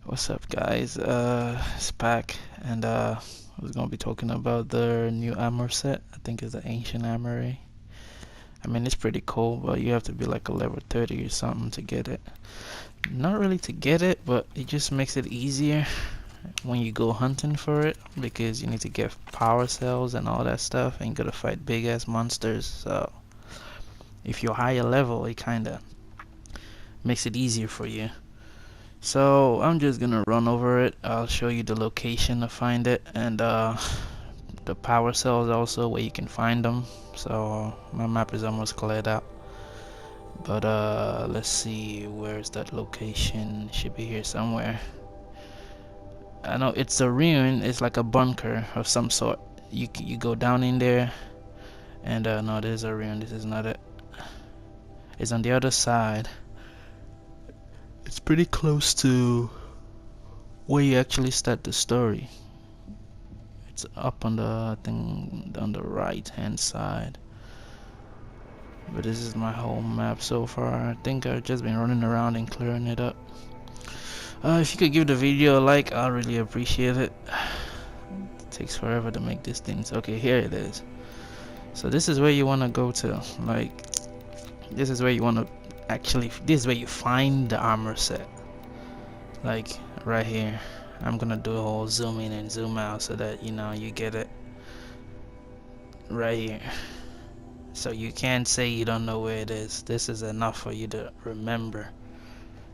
What's up, guys? It's Pac, and I was gonna be talking about the new armor set. I think it's the ancient armory. I mean, it's pretty cool, but you have to be like a level 30 or something to get it. Not really to get it, but it just makes it easier when you go hunting for it because you need to get power cells and all that stuff, and you gotta fight big ass monsters. So if you're higher level, it kinda makes it easier for you. So I'm just gonna run over it. I'll show you the location to find it, and the power cells also where you can find them. So my map is almost cleared out, but let's see, where's that location? It should be here somewhere. I know it's a ruin. It's like a bunker of some sort. You go down in there, and no, there's a ruin. This is not it. It's on the other side. It's pretty close to where you actually start the story. It's up on the thing on the right hand side. But this is my whole map so far. I think I've just been running around and clearing it up. If you could give the video a like, I'll really appreciate it. It takes forever to make these things. Okay, here it is. So this is where you want to go to. Like, this is where you want to actually, this is where you find the armor set. Like right here. I'm gonna do a whole zoom in and zoom out so that you get it right here. So you can't say you don't know where it is. This is enough for you to remember.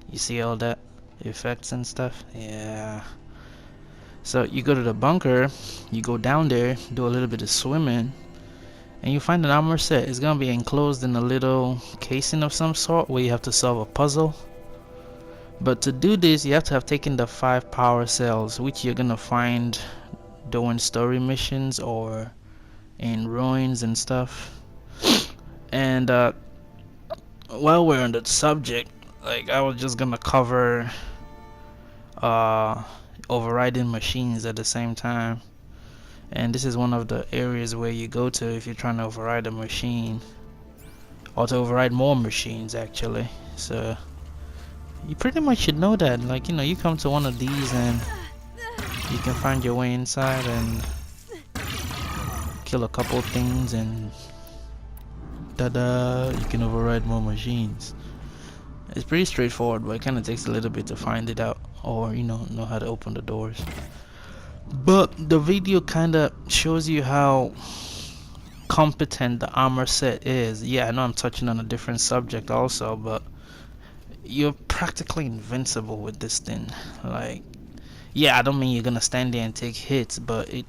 You see all that effects and stuff? Yeah. So you go to the bunker, you go down there, do a little bit of swimming, and you find an armor set. It's gonna be enclosed in a little casing of some sort where you have to solve a puzzle. But to do this, you have to have taken the 5 power cells, which you're gonna find doing story missions or in ruins and stuff. And while we're on the subject, like, I was just gonna cover overriding machines at the same time. And this is one of the areas where you go to if you're trying to override a machine, or to override more machines actually. So you pretty much should know that. Like, you come to one of these and you can find your way inside and kill a couple things, and ta-da, you can override more machines. It's pretty straightforward, but it kind of takes a little bit to find it out, or know how to open the doors. But the video kind of shows you how competent the armor set is. Yeah, I know I'm touching on a different subject also, but you're practically invincible with this thing. Like, yeah, I don't mean you're gonna stand there and take hits, but it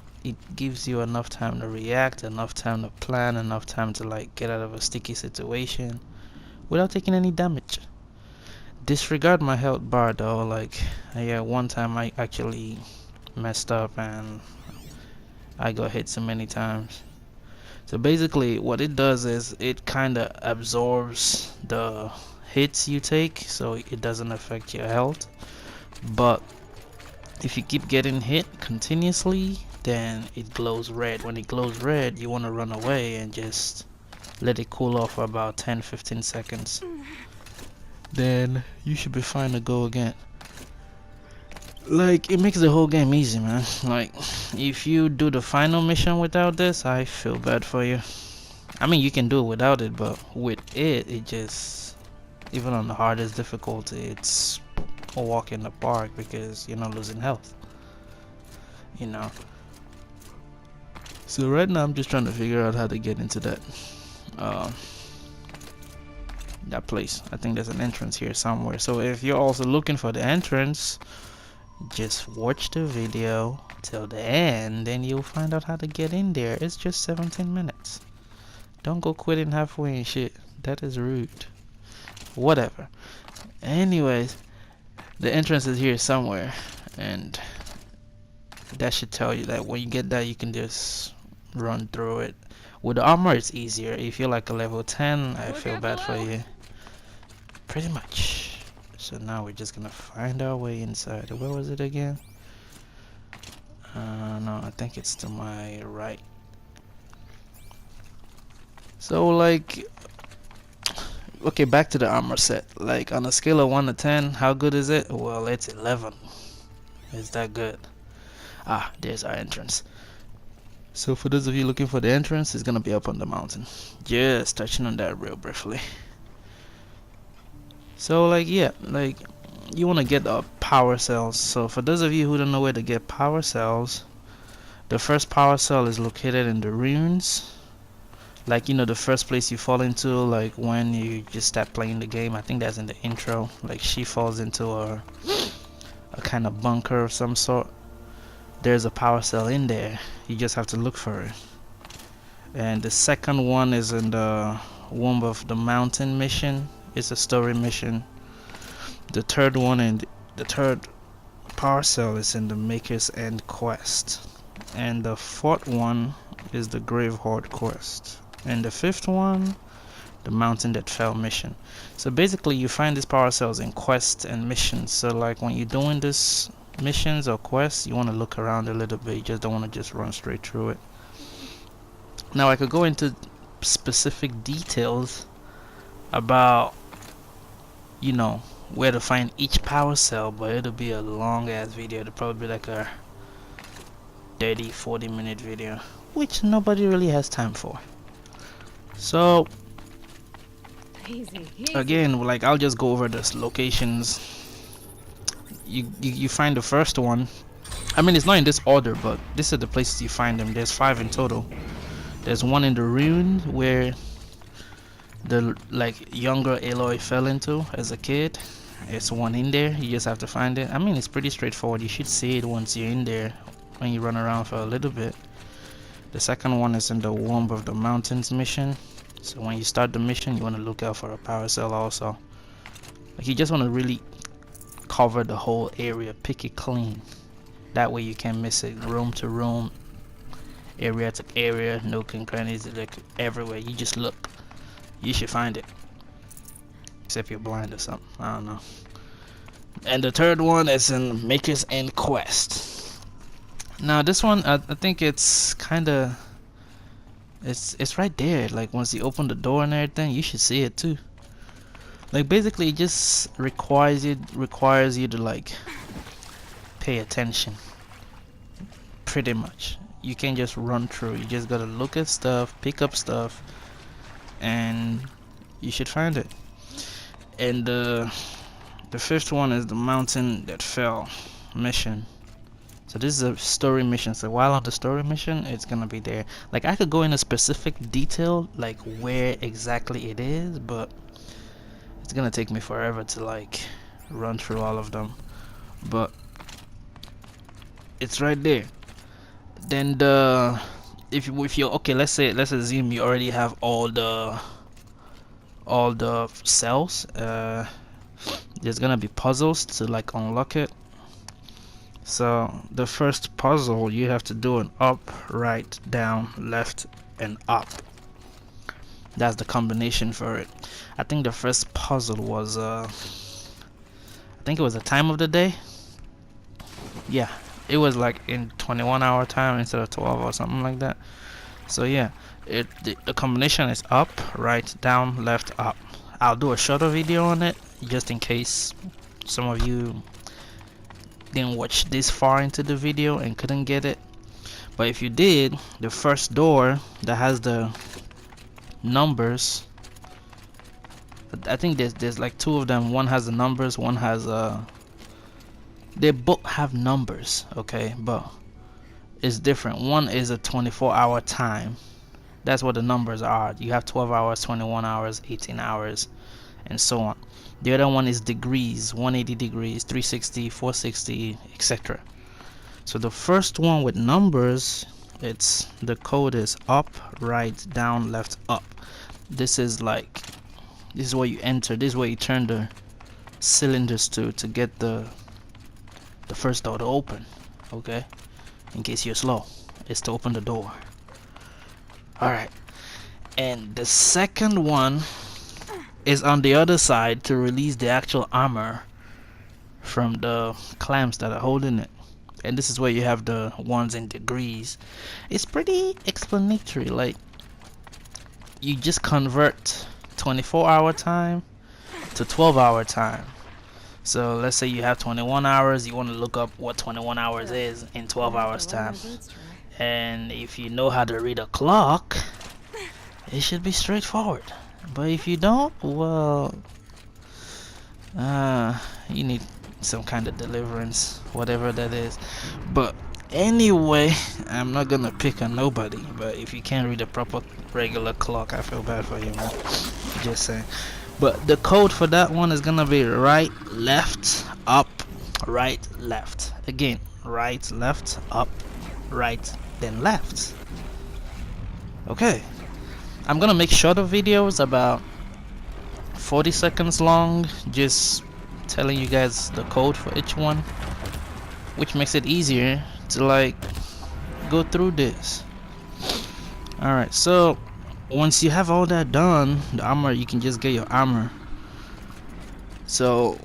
gives you enough time to react, enough time to plan, enough time to like get out of a sticky situation without taking any damage. Disregard my health bar though. Like, yeah, one time I actually messed up and I got hit so many times. So basically what it does is it kind of absorbs the hits you take, so it doesn't affect your health. But if you keep getting hit continuously, then it glows red. When it glows red, you want to run away and just let it cool off for about 10-15 seconds. Then you should be fine to go again. Like, it makes the whole game easy, man. Like, if you do the final mission without this, I feel bad for you. I mean, you can do it without it, but with it, it just, even on the hardest difficulty, it's a walk in the park because you're not losing health. So right now I'm just trying to figure out how to get into that place. I think there's an entrance here somewhere. So if you're also looking for the entrance, just watch the video till the end, then you'll find out how to get in there. It's just 17 minutes. Don't go quitting halfway and shit. That is rude. Whatever. Anyways, the entrance is here somewhere, and that should tell you that when you get that, you can just run through it. With the armor, it's easier. If you're like a level 10, I feel bad for you. Pretty much. So now we're just gonna find our way inside. Where was it again? No, I think it's to my right. So like, okay, back to the armor set. Like, on a scale of 1 to 10, how good is it? Well, it's 11. It's that good. Ah, there's our entrance. So for those of you looking for the entrance, it's gonna be up on the mountain. Just touching on that real briefly. So like yeah, like you want to get power cells. So for those of you who don't know where to get power cells, the first power cell is located in the ruins. Like, you know, the first place you fall into, like when you just start playing the game. I think that's in the intro. Like she falls into a kind of bunker of some sort. There's a power cell in there. You just have to look for it. And the second one is in the Womb of the Mountain mission. It's a story mission. The third one and the third power cell is in the Maker's End quest. And the fourth one is the Grave Hoard quest. And the fifth one, the Mountain That Fell mission. So basically you find these power cells in quests and missions. So like when you're doing this missions or quests, you want to look around a little bit. You just don't want to just run straight through it. Now I could go into specific details about, you know, where to find each power cell, but it'll be a long ass video. It'll probably be like a 30-40 minute video, which nobody really has time for. So easy. Again, like I'll just go over the locations. You find the first one. I mean, it's not in this order, but this is the places you find them. There's 5 in total. There's one in the ruin where the like younger Aloy fell into as a kid. It's one in there. You just have to find it. I mean, it's pretty straightforward. You should see it once you're in there, when you run around for a little bit. The second one is in the Womb of the Mountains mission. So when you start the mission, you want to look out for a power cell also. Like you just want to really cover the whole area, pick it clean. That way you can't miss it. Room to room, area to area, nook and crannies, like everywhere. You just look. You should find it. Except you're blind or something. I don't know. And the third one is in Maker's End quest. Now this one, I think it's kinda, it's right there. Like once you open the door and everything, you should see it too. Like basically it just requires you to like pay attention. Pretty much. You can't just run through. You just gotta look at stuff, pick up stuff, and you should find it. And the fifth one is the Mountain That Fell mission. So this is a story mission. So while on the story mission, it's gonna be there. Like I could go into specific detail, like where exactly it is, but it's gonna take me forever to like run through all of them. But it's right there. Then if you okay, let's assume you already have all the cells. There's gonna be puzzles to like unlock it. So the first puzzle, you have to do an up, right, down, left, and up. That's the combination for it. I think the first puzzle was I think it was the time of the day. Yeah, it was like in 21-hour time instead of 12 or something like that. So yeah, the combination is up, right, down, left, up. I'll do a shorter video on it just in case some of you didn't watch this far into the video and couldn't get it. But if you did, the first door that has the numbers, I think there's like 2 of them. One has the numbers, one has they both have numbers, okay, but it's different. One is a 24-hour time. That's what the numbers are. You have 12 hours, 21 hours, 18 hours, and so on. The other one is degrees, 180 degrees, 360, 460, etc. So the first one with numbers, the code is up, right, down, left, up. This is where you enter. This is where you turn the cylinders to get the first door to open. Okay, in case you're slow, it's to open the door. Alright, and the second one is on the other side to release the actual armor from the clamps that are holding it. And this is where you have the ones in degrees. It's pretty explanatory. Like you just convert 24-hour time to 12-hour time. So let's say you have 21 hours, you want to look up what 21 hours Ugh. is in Gonna 12 have to hours run my time. boots dry. And if you know how to read a clock, it should be straightforward. But if you don't, well, you need some kind of deliverance, whatever that is. But anyway, I'm not gonna pick on nobody. But if you can't read a proper regular clock, I feel bad for you, man. Just saying. But the code for that one is gonna be right, left, up, right, left. Again, right, left, up, right, then left. Okay. I'm gonna make shorter videos about 40 seconds long, just telling you guys the code for each one, which makes it easier to like go through this. Alright, so once you have all that done, the armor, you can just get your armor. So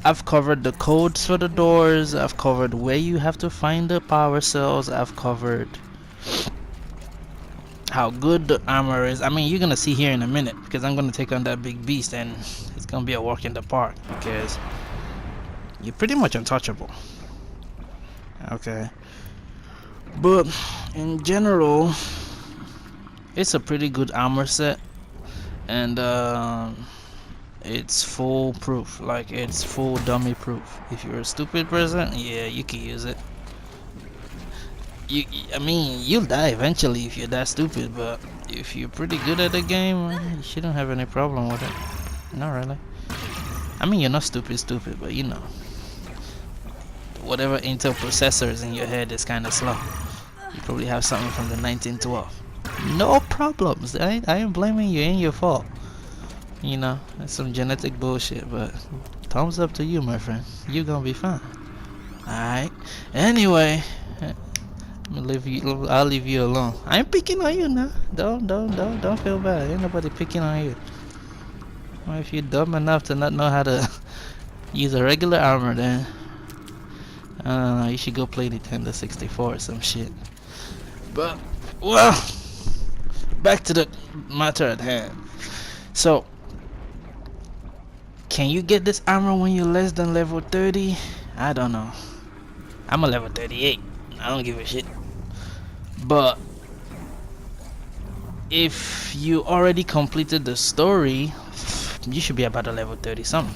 I've covered the codes for the doors, I've covered where you have to find the power cells, I've covered how good the armor is. I mean, you're gonna see here in a minute because I'm gonna take on that big beast and it's gonna be a walk in the park because you're pretty much untouchable. Okay, but in general, it's a pretty good armor set, and it's foolproof. Like, it's full dummy proof. If you're a stupid person, yeah, you can use it. I mean, you'll die eventually if you're that stupid, but if you're pretty good at the game, you shouldn't have any problem with it. Not really. I mean, you're not stupid, but you know, whatever Intel processor is in your head is kind of slow. You probably have something from the 1912. No problems. I ain't blaming you. Ain't your fault. You know, that's some genetic bullshit, but thumbs up to you, my friend. You gonna be fine. Alright. Anyway, I'll leave you alone. I ain't picking on you now. Don't feel bad. Ain't nobody picking on you. Well, if you're dumb enough to not know how to use a regular armor, then I don't know, you should go play Nintendo 64 or some shit. But well, back to the matter at hand. So, can you get this armor when you're less than level 30? I don't know. I'm a level 38. I don't give a shit. But if you already completed the story, you should be about a level 30 something.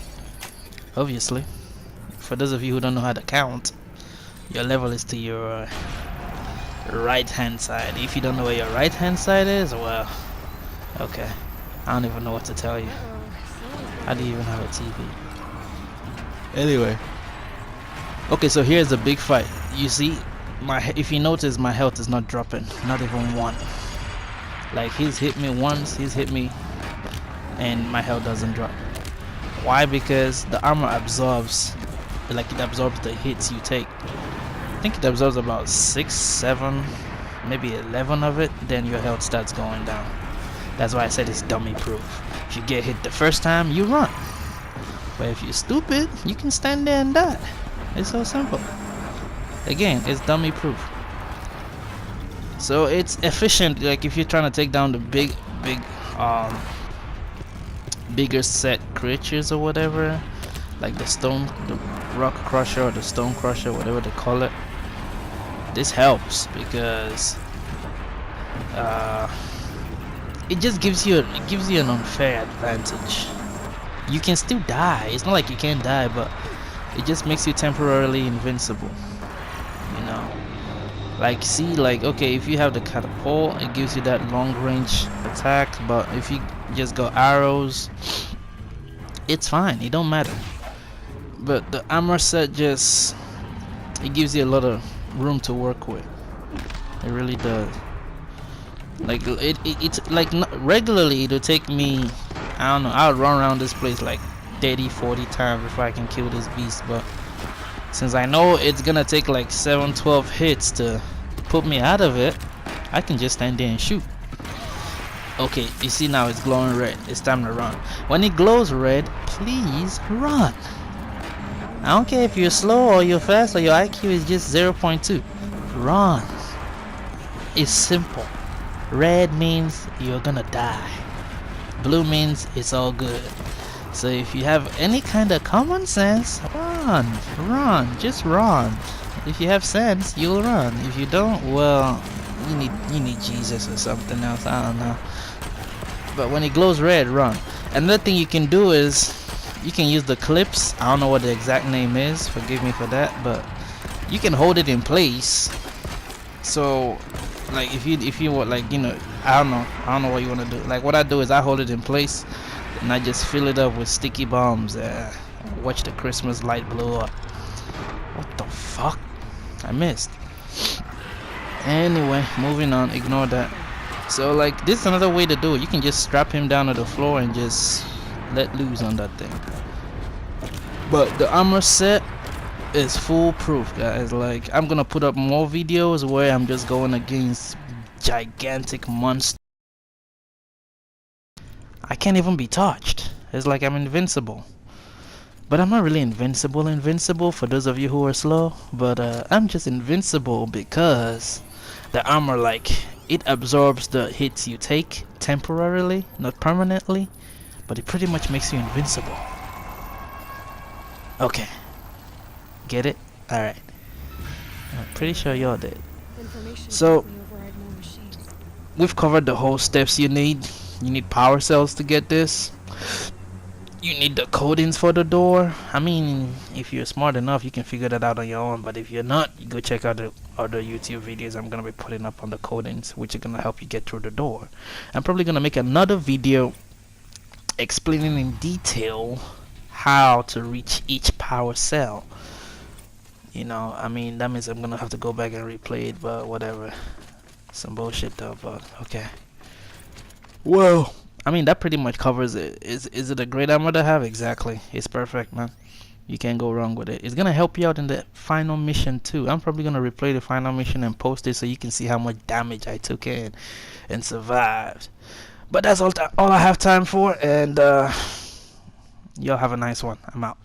Obviously. For those of you who don't know how to count, your level is to your right hand side. If you don't know where your right hand side is, well, okay. I don't even know what to tell you. How do you even have a TV? Anyway. Okay, so here's the big fight. You see, if you notice, my health is not dropping, not even one. Like, he's hit me once, he's hit me, and my health doesn't drop. Why? Because the armor absorbs, like, it absorbs the hits you take. I think it absorbs about 6, 7, maybe 11 of it, then your health starts going down. That's why I said it's dummy proof. If you get hit the first time, you run. But if you're stupid, you can stand there and die. It's so simple. Again, it's dummy proof. So it's efficient, like if you're trying to take down the bigger set creatures or whatever, like the rock crusher or the stone crusher, whatever they call it. This helps because it just gives you an unfair advantage. You can still die. It's not like you can't die, but it just makes you temporarily invincible. You know, like, see, like, okay, if you have the catapult, it gives you that long range attack, but if you just go arrows, it's fine, it don't matter. But the armor set just, it gives you a lot of room to work with. It really does. Like, it's like, regularly it'll take me, I don't know, I'll run around this place like 30-40 times before I can kill this beast, but since I know it's gonna take like 7-12 hits to put me out of it, I can just stand there and shoot. Okay, you see now it's glowing red. It's time to run. When it glows red, please run. I don't care if you're slow or you're fast or your IQ is just 0.2. Run. It's simple. Red means you're gonna die. Blue means it's all good. So if you have any kind of common sense, run, just run. If you have sense, you'll run. If you don't, well, you need Jesus or something else. I don't know. But when it glows red, run. Another thing you can do is you can use the clips. I don't know what the exact name is. Forgive me for that, but you can hold it in place. So, like if you want, like, you know, I don't know what you want to do. Like what I do is I hold it in place and I just fill it up with sticky bombs. Watch the Christmas light blow up. What the fuck? I missed. Anyway, moving on. Ignore that. So like this is another way to do it. You can just strap him down to the floor and just let loose on that thing. But the armor set is foolproof, guys. Like I'm gonna put up more videos where I'm just going against gigantic monsters. I can't even be touched. It's like I'm invincible. But I'm not really invincible for those of you who are slow. But I'm just invincible because the armor, like, it absorbs the hits you take temporarily, not permanently, but it pretty much makes you invincible. Okay. Get it? Alright. I'm pretty sure y'all did. So, we've covered the whole steps you need. You need power cells to get this. You need the codings for the door. I mean, if you're smart enough, you can figure that out on your own. But if you're not, you go check out the other YouTube videos I'm going to be putting up on the codings, which are going to help you get through the door. I'm probably going to make another video explaining in detail how to reach each power cell. You know, I mean, that means I'm going to have to go back and replay it, but whatever. Some bullshit though, but okay. Well, I mean, that pretty much covers it. Is it a great armor to have? Exactly. It's perfect, man. You can't go wrong with it. It's gonna help you out in the final mission too. I'm probably gonna replay the final mission and post it so you can see how much damage I took in and survived. But that's all I have time for, and y'all have a nice one. I'm out.